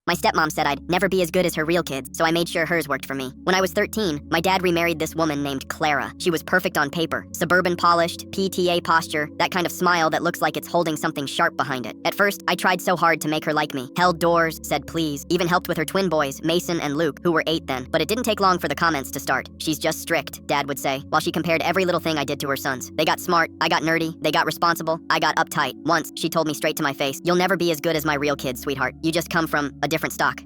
My stepmom said I'd never be as good as her real kids, so I made sure hers worked for me. When I was 13, my dad remarried this woman named Clara. She was perfect on paper. Suburban polished, PTA posture, that kind of smile that looks like it's holding something sharp behind it. At first, I tried so hard to make her like me. Held doors, said please, even helped with her twin boys, Mason and Luke, who were 8 then. But it didn't take long for the comments to start. She's just strict, Dad would say, while she compared every little thing I did to her sons. They got smart, I got nerdy, they got responsible, I got uptight. Once, she told me straight to my face, "You'll never be as good as my real kids, sweetheart. You just come from a different stock."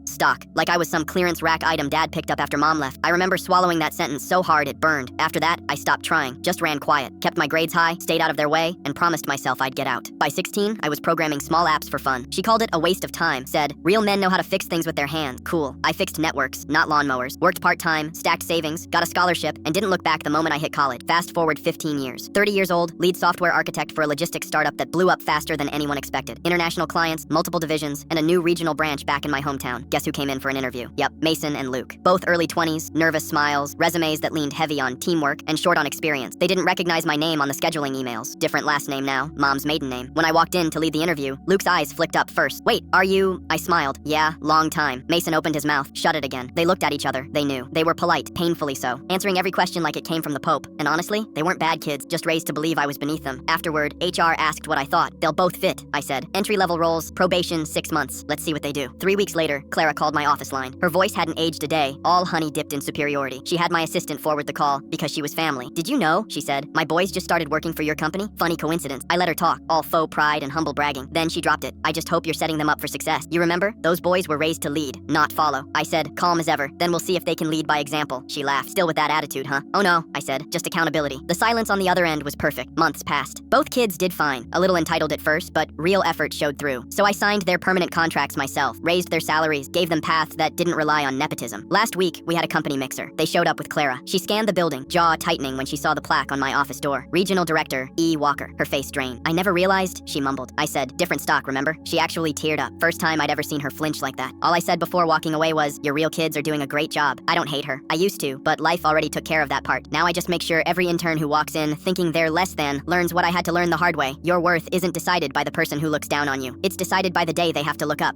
Like I was some clearance rack item Dad picked up after Mom left. I remember swallowing that sentence so hard it burned. After that, I stopped trying, just ran quiet, kept my grades high, stayed out of their way, and promised myself I'd get out. By 16, I was programming small apps for fun. She called it a waste of time, said, "Real men know how to fix things with their hands." Cool. I fixed networks, not lawnmowers, worked part-time, stacked savings, got a scholarship, and didn't look back the moment I hit college. Fast forward 15 years. 30 years old, lead software architect for a logistics startup that blew up faster than anyone expected. International clients, multiple divisions, and a new regional branch back in my hometown. Guess who came in for an interview? Yep, Mason and Luke. Both early 20s, nervous smiles, resumes that leaned heavy on teamwork and short on experience. They didn't recognize my name on the scheduling emails. Different last name now, Mom's maiden name. When I walked in to lead the interview, Luke's eyes flicked up first. "Wait, are you?" I smiled. "Yeah, long time." Mason opened his mouth, shut it again. They looked at each other. They knew. They were polite, painfully so, answering every question like it came from the Pope. And honestly, they weren't bad kids, just raised to believe I was beneath them. Afterward, HR asked what I thought. "They'll both fit," I said. "Entry-level roles, probation, 6 months. Let's see what they do." 3 weeks later, Clara called my office line. Her voice hadn't aged a day, all honey dipped in superiority. She had my assistant forward the call because she was family. "Did you know," she said, "my boys just started working for your company?" Funny coincidence. I let her talk, all faux pride and humble bragging. Then she dropped it. "I just hope you're setting them up for success. You remember? Those boys were raised to lead, not follow." I said, calm as ever. "Then we'll see if they can lead by example." She laughed. "Still with that attitude, huh?" "Oh no," I said, "just accountability." The silence on the other end was perfect. Months passed. Both kids did fine. A little entitled at first, but real effort showed through. So I signed their permanent contracts myself, raised their salaries, gave them paths that didn't rely on nepotism. Last week, we had a company mixer. They showed up with Clara. She scanned the building, jaw tightening when she saw the plaque on my office door. Regional Director, E. Walker. Her face drained. "I never realized," she mumbled. I said, "Different stock, remember?" She actually teared up. First time I'd ever seen her flinch like that. All I said before walking away was, "Your real kids are doing a great job." I don't hate her. I used to, but life already took care of that part. Now I just make sure every intern who walks in thinking they're less than learns what I had to learn the hard way. Your worth isn't decided by the person who looks down on you. It's decided by the day they have to look up.